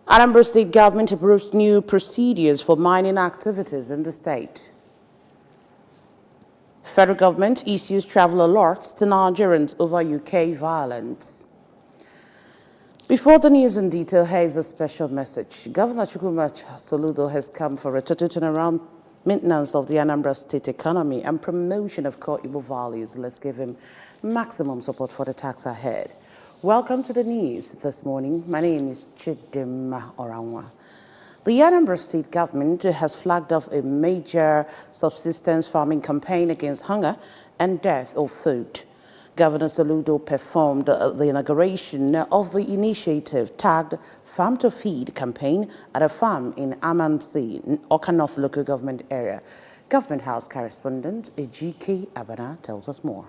Anambra State government approves new procedures for mining activities in the state. Federal government issues travel alerts to Nigerians over UK violence. Before the news in detail, here is a special message. Governor Chukwuma Soludo has come for a total turnaround maintenance of the Anambra State economy and promotion of core Igbo values. Let's give him maximum support for the task ahead. Welcome to the news this morning. My name is Chidima Oranwa. The Anambra State government has flagged off a major subsistence farming campaign against hunger and death of food. Governor Soludo performed the inauguration of the initiative tagged Farm to Feed campaign at a farm in Amansi, Awka North local government area. Government House correspondent Ejike Abana tells us more.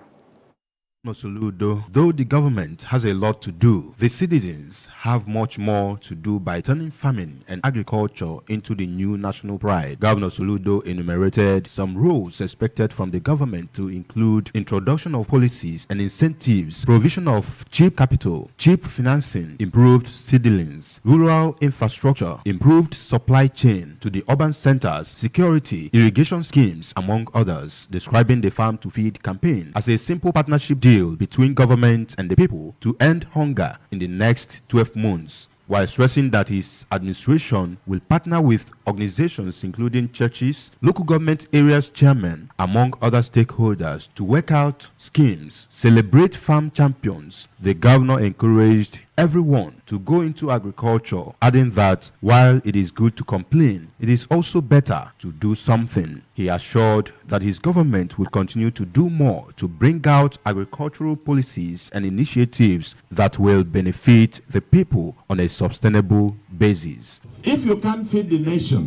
Soludo, though the government has a lot to do, the citizens have much more to do by turning farming and agriculture into the new national pride. Governor Soludo enumerated some roles expected from the government to include introduction of policies and incentives, provision of cheap capital, cheap financing, improved seedlings, rural infrastructure, improved supply chain to the urban centers, security, irrigation schemes, among others, describing the Farm to Feed campaign as a simple partnership deal between government and the people to end hunger in the next 12 months, while stressing that his administration will partner with organizations including churches, local government areas chairmen, among other stakeholders, to work out schemes, celebrate farm champions. The governor encouraged everyone to go into agriculture, adding that while it is good to complain, it is also better to do something. He assured that his government will continue to do more to bring out agricultural policies and initiatives that will benefit the people on a sustainable basis. If you can't feed the nation,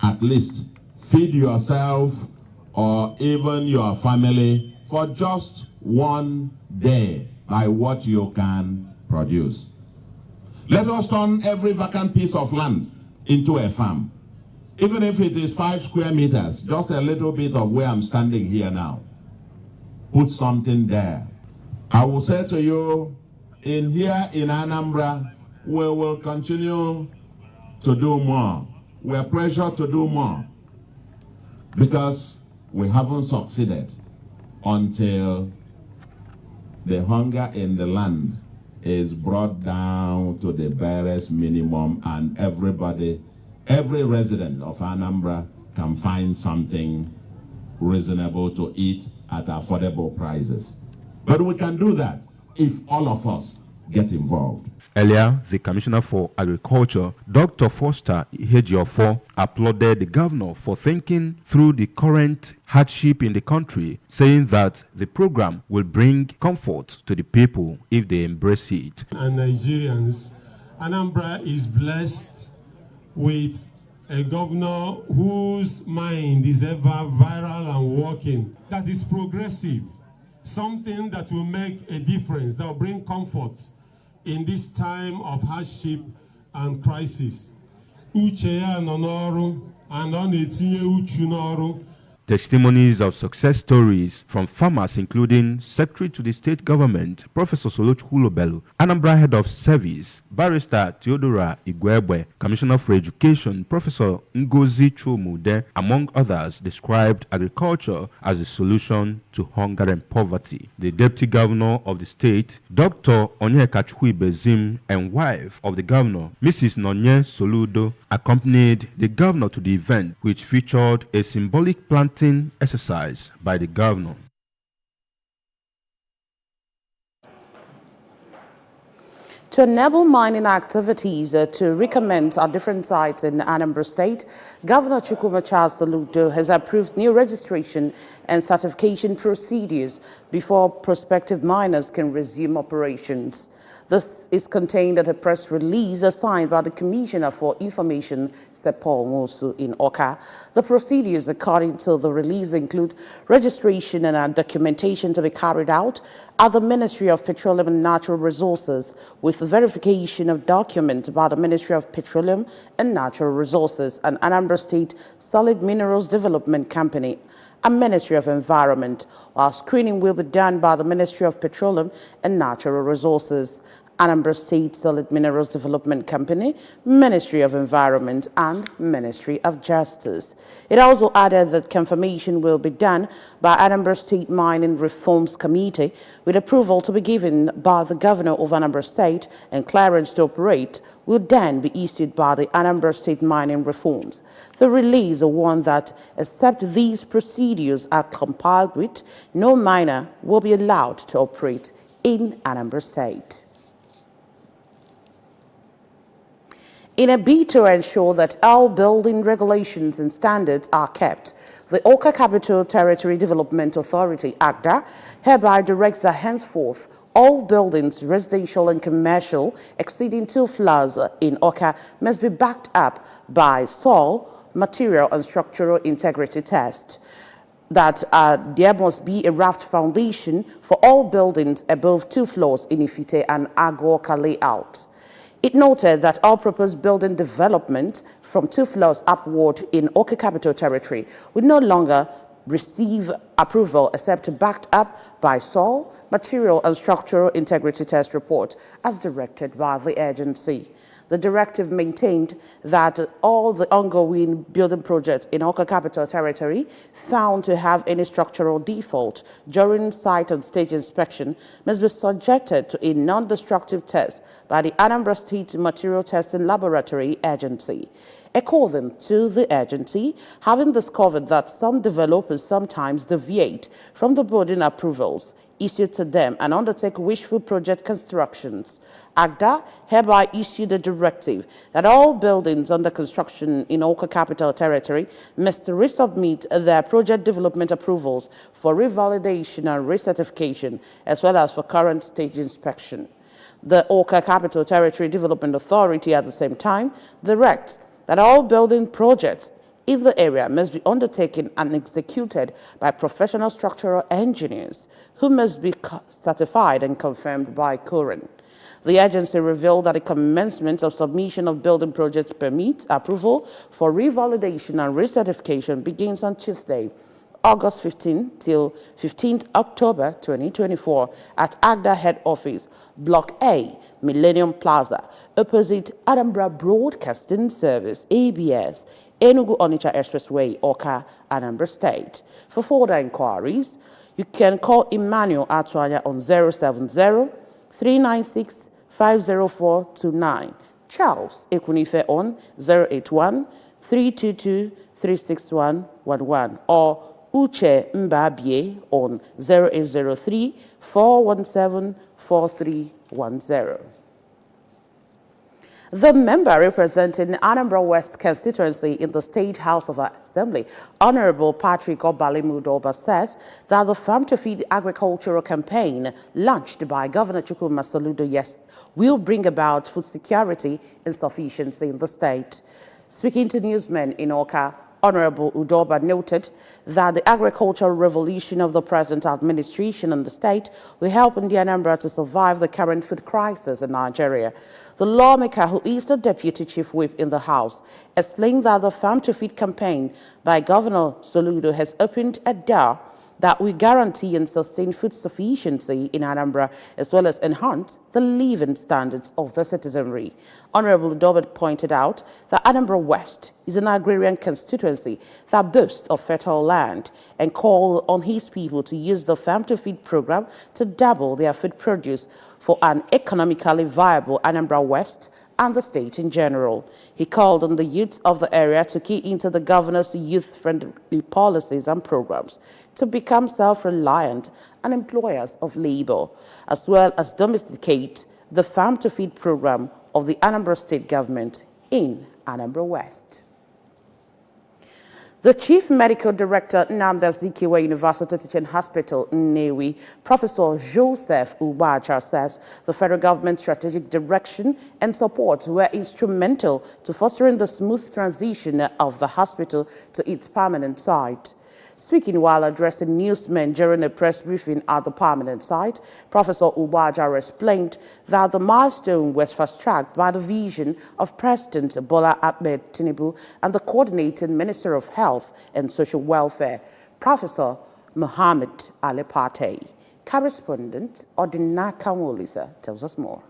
at least feed yourself or even your family for just one day by what you can produce. Let us turn every vacant piece of land into a farm. Even if it is 5 square meters, just a little bit of where I'm standing here now. Put something there. I will say to you, here in Anambra, we will continue to do more. We're pressured to do more because we haven't succeeded until the hunger in the land is brought down to the barest minimum and everybody, every resident of Anambra can find something reasonable to eat at affordable prices. But we can do that if all of us get involved. Earlier, the Commissioner for Agriculture, Dr. Foster Ihejiofo, applauded the governor for thinking through the current hardship in the country, saying that the program will bring comfort to the people if they embrace it. And Nigerians, Anambra is blessed with a governor whose mind is ever viral and working, that is progressive, something that will make a difference, that will bring comfort in this time of hardship and crisis. Uche ya nọ n'ọrụ and ọ na-etinye uchu n'ọrụ. Testimonies of success stories from farmers, including Secretary to the State Government, Professor Solochukwu Lobelu, Anambra Head of Service, Barrister Theodora Igwebwe, Commissioner for Education, Professor Ngozi Chumude, among others, described agriculture as a solution to hunger and poverty. The Deputy Governor of the state, Dr. Onyeka Bezim, and wife of the governor, Mrs. Nonye Soludo, accompanied the governor to the event, which featured a symbolic planting exercise by the governor. To enable mining activities to recommence at different sites in Anambra State, Governor Chukwuma Soludo has approved new registration and certification procedures before prospective miners can resume operations. This is contained in a press release signed by the Commissioner for Information, Sepol Mosu, in Awka. The procedures, according to the release, include registration and documentation to be carried out at the Ministry of Petroleum and Natural Resources, with verification of documents by the Ministry of Petroleum and Natural Resources and Anambra State Solid Minerals Development Company and Ministry of Environment, while screening will be done by the Ministry of Petroleum and Natural Resources. Anambra State Solid Minerals Development Company, Ministry of Environment, and Ministry of Justice. It also added that confirmation will be done by Anambra State Mining Reforms Committee, with approval to be given by the Governor of Anambra State, and clearance to operate will then be issued by the Anambra State Mining Reforms. The release warned that, except these procedures are complied with, no miner will be allowed to operate in Anambra State. In a bid to ensure that all building regulations and standards are kept, the Awka Capital Territory Development Authority, ACDA, hereby directs that henceforth all buildings, residential and commercial, exceeding 2 floors in Awka must be backed up by soil, material and structural integrity test. That there must be a raft foundation for all buildings above 2 floors in Ifite and Agwoka layout. It noted that all proposed building development from 2 floors upward in Awka Capital Territory would no longer receive approval except backed up by soil, material and structural integrity test report as directed by the agency. The directive maintained that all the ongoing building projects in Awka Capital Territory found to have any structural default during site and stage inspection must be subjected to a non-destructive test by the Anambra State Material Testing Laboratory Agency. According to the agency, having discovered that some developers sometimes deviate from the building approvals issued to them and undertake wishful project constructions, ACDA hereby issued a directive that all buildings under construction in Awka Capital Territory must resubmit their project development approvals for revalidation and recertification, as well as for current stage inspection. The Awka Capital Territory Development Authority, at the same time, directs that all building projects in the area must be undertaken and executed by professional structural engineers who must be certified and confirmed by Current. The agency revealed that the commencement of submission of building projects permit approval for revalidation and recertification begins on Tuesday, August 15 till 15th October 2024 at ACDA Head Office, Block A, Millennium Plaza, opposite Anambra Broadcasting Service, ABS, Enugu Onitsha Expressway, Awka, Anambra State. For further inquiries, you can call Emmanuel Atuanya on 070-396-50429, Charles Ekunife on 081-322-36111, or Uche Mbabie on 0803-417-4310. The member representing Anambra West constituency in the State House of Assembly, Honorable Patrick Obalimudoba, says that the Farm to Feed agricultural campaign launched by Governor Chukwuma Soludo will bring about food security and sufficiency in the state. Speaking to newsmen in Awka, Honorable Udoba noted that the agricultural revolution of the present administration in the state will help Indian Anambra to survive the current food crisis in Nigeria. The lawmaker, who is the Deputy Chief Whip in the House, explained that the Farm to Feed campaign by Governor Soludo has opened a door that will guarantee and sustain food sufficiency in Anambra, as well as enhance the living standards of the citizenry. Honorable Dobert pointed out that Anambra West is an agrarian constituency that boasts of fertile land, and called on his people to use the Farm to Feed program to double their food produce for an economically viable Anambra West and the state in general. He called on the youth of the area to key into the governor's youth-friendly policies and programs to become self-reliant and employers of labor, as well as domesticate the Farm to Feed program of the Anambra State government in Anambra West. The Chief Medical Director, Nnamdi Azikiwe University Teaching Hospital, Nnewi, Professor Joseph Ubacha, says the federal government's strategic direction and support were instrumental to fostering the smooth transition of the hospital to its permanent site. Speaking while addressing newsmen during a press briefing at the permanent site, Professor Ubaja explained that the milestone was fast-tracked by the vision of President Bola Ahmed Tinubu and the coordinating Minister of Health and Social Welfare, Professor Mohammed Ali Pate. Correspondent Odina Kamolisa tells us more.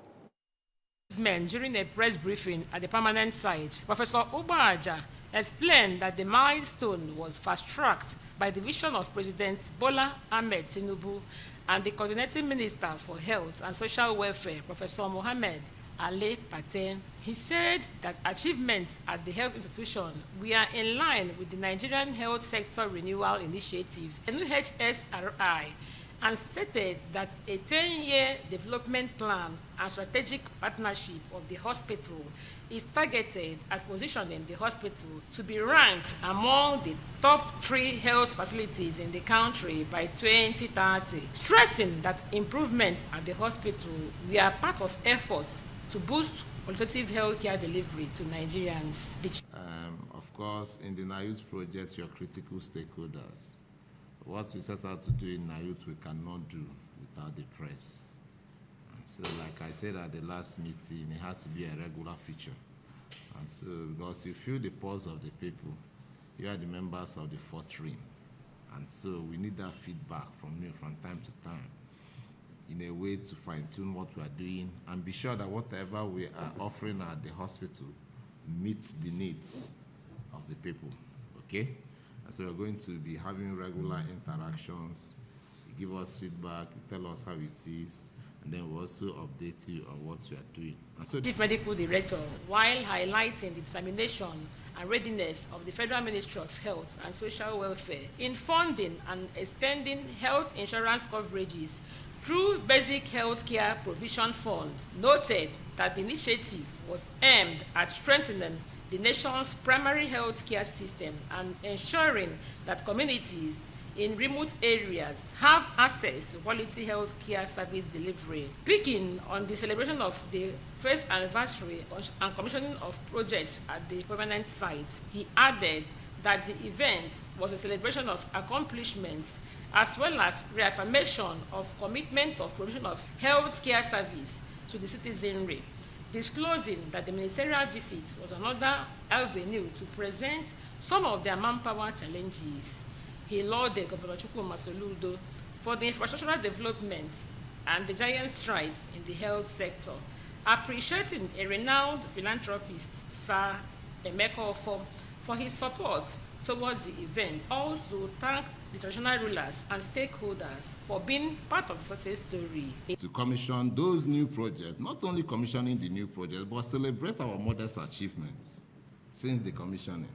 During a press briefing at the permanent site, Professor Ubaja explained that the milestone was fast-tracked by the vision of President Bola Ahmed Tinubu and the Coordinating Minister for Health and Social Welfare, Professor Mohammed Ali Paten. He said that achievements at the health institution were in line with the Nigerian Health Sector Renewal Initiative, NHSRI, and stated that a 10-year development plan and strategic partnership of the hospital is targeted at positioning the hospital to be ranked among the top 3 health facilities in the country by 2030, stressing that improvement at the hospital were part of efforts to boost qualitative healthcare delivery to Nigerians. Of course, in the NIUT project, you're critical stakeholders. What we set out to do in NIUT, we cannot do without the press. And so, like I said at the last meeting, it has to be a regular feature. And so, because you feel the pulse of the people, you are the members of the 4th ring. And so, we need that feedback from you from time to time in a way to fine-tune what we are doing and be sure that whatever we are offering at the hospital meets the needs of the people, okay? And so we're going to be having regular interactions. You give us feedback, you tell us how it is, and then we'll also update you on what you are doing. And so, Chief Medical Director, while highlighting the determination and readiness of the Federal Ministry of Health and Social Welfare in funding and extending health insurance coverages through Basic Healthcare Provision Fund, noted that the initiative was aimed at strengthening the nation's primary health care system and ensuring that communities in remote areas have access to quality health care service delivery. Speaking on the celebration of the first anniversary and commissioning of projects at the permanent site, he added that the event was a celebration of accomplishments as well as reaffirmation of commitment of provision of health care service to the citizenry, disclosing that the ministerial visit was another avenue to present some of their manpower challenges. He lauded Governor Chukwuma Soludo for the infrastructural development and the giant strides in the health sector, appreciating a renowned philanthropist, Sir Emeka Ofo, for his support towards the event. Also thanked the traditional rulers and stakeholders for being part of the success story. To commission those new projects, not only commissioning the new projects, but celebrate our modest achievements since the commissioning.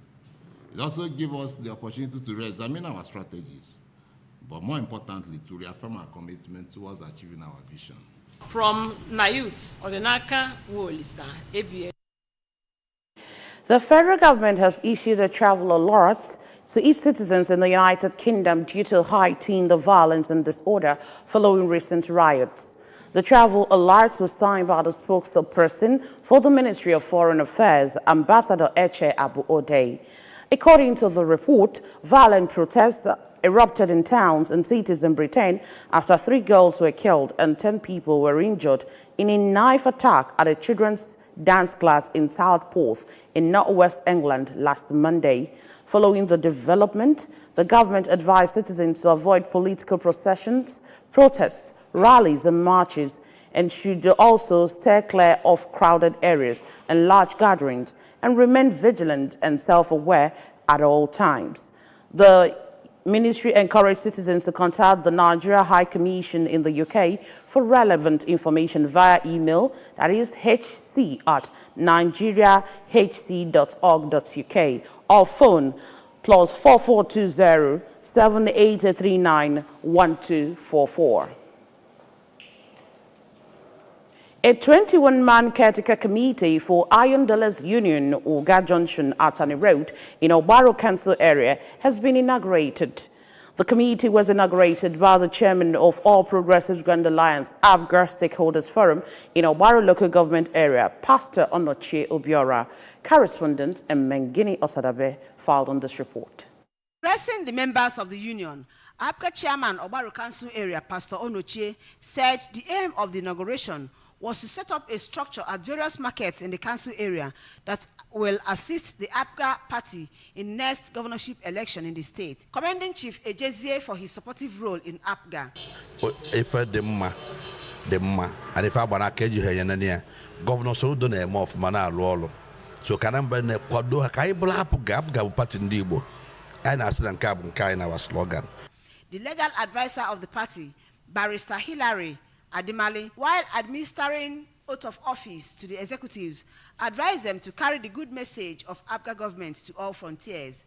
It also gives us the opportunity to re-examine our strategies, but more importantly, to reaffirm our commitment towards achieving our vision. From NIUT, Odinaka Nwolisa, ABS. The federal government has issued a travel alert to its citizens in the United Kingdom due to heightening the violence and disorder following recent riots. The travel alert was signed by the spokesperson for the Ministry of Foreign Affairs, Ambassador Eche Abu Ode. According to the report, violent protests erupted in towns and cities in Britain after 3 girls were killed and 10 people were injured in a knife attack at a children's dance class in Southport in northwest England last Monday. Following the development, the government advised citizens to avoid political processions, protests, rallies and marches, and should also stay clear of crowded areas and large gatherings and remain vigilant and self-aware at all times. The ministry encouraged citizens to contact the Nigeria High Commission in the UK for relevant information via email, that is hc@nigeriahc.org.uk, or phone +4420 7839 1244. A 21-man caretaker committee for Iron Dollars Union, Oga Junction, Atani Road, in Obaro Council area has been inaugurated. The committee was inaugurated by the chairman of All Progressives Grand Alliance, ABGAR Stakeholders Forum in Obaro local government area, Pastor Onochie Obiora. Correspondent Mengini Osadabe filed on this report. Addressing the members of the union, ABGAR chairman Obaro Council area, Pastor Onochie, said the aim of the inauguration was to set up a structure at various markets in the council area that will assist the ABGAR party in next governorship election in the state. Commending Chief Ejezie for his supportive role in ABGAR. the ma and if I want to keju here Governor Soludo na eme of mana alụ so Anambra na kwado ka anyị bụrụ hapụ ga party ndị Igbo anyị na-asị na nke a bụ nke anyị na our slogan. The legal advisor of the party, Barrister Hilary Adimali, while administering oath of office to the executives, advised them to carry the good message of APGA government to all frontiers.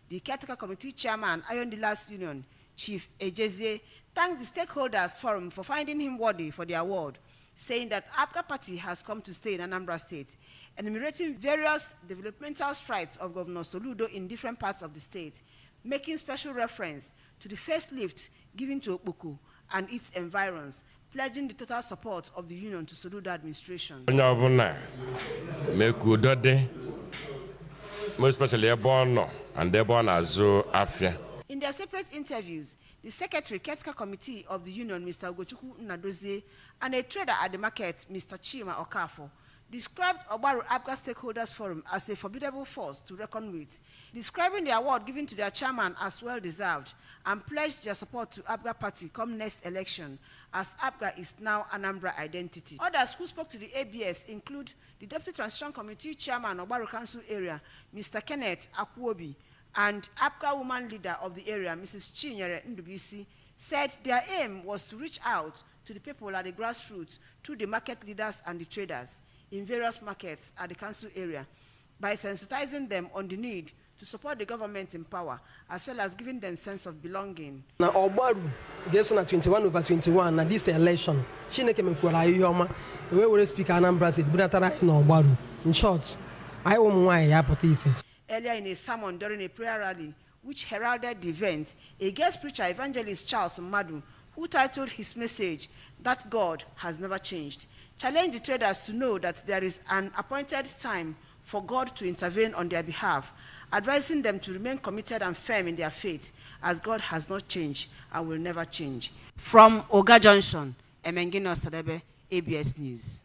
The Caretaker Committee Chairman, Iron Dealers Union, Chief Ejezie, thanked the stakeholders forum for finding him worthy for the award, saying that APGA party has come to stay in Anambra State, enumerating various developmental strides of Governor Soludo in different parts of the state, making special reference to the first lift given to Okpoko and its environs, pledging the total support of the union to Soludo administration. Most especially and Afia. In their separate interviews, the Secretary Caretaker Committee of the Union, Mr. Ugochukwu Nnadozie, and a trader at the market, Mr. Chima Okafo, described Ogbaru APGA Stakeholders Forum as a formidable force to reckon with, describing the award given to their chairman as well-deserved, and pledged their support to APGA party come next election, as APGA is now Anambra identity. Others who spoke to the ABS include the Deputy Transition Committee Chairman of Ogbaru Council Area, Mr. Kenneth Akwobi, and APGA woman leader of the area, Mrs. Chinyere Ndubisi, said their aim was to reach out to the people at the grassroots through the market leaders and the traders in various markets at the council area by sensitizing them on the need to support the government in power, as well as giving them sense of belonging. Now, Ogbaru, this one 21/21, now this election, Chineke mekwara ayoma, we will speak Anambra State, Bunatara in Ogbaru. In short, I won't why I put it. Earlier in a sermon during a prayer rally, which heralded the event, a guest preacher, evangelist Charles Madu, who titled his message, "That God Has Never Changed," challenged the traders to know that there is an appointed time for God to intervene on their behalf, advising them to remain committed and firm in their faith, as God has not changed and will never change. From Oga Junction, Emengino Sadebe, ABS News.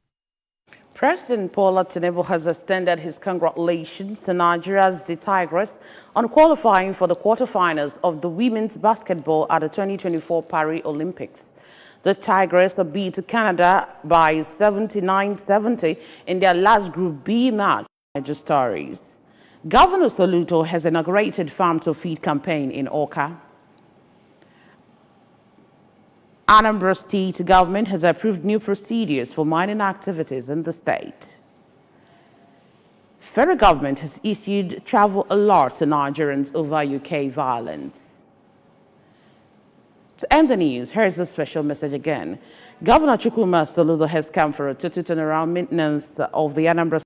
President Bola Tinubu has extended his congratulations to Nigeria's The Tigress on qualifying for the quarterfinals of the women's basketball at the 2024 Paris Olympics. The Tigress beat Canada by 79-70 in their last Group B match. Major stories. Governor Soludo has inaugurated Farm to Feed campaign in Awka. Anambra State government has approved new procedures for mining activities in the state. Federal government has issued travel alerts to Nigerians over UK violence. To end the news, here's a special message again. Governor Chukwuma Soludo has come for a total turnaround maintenance of the Anambra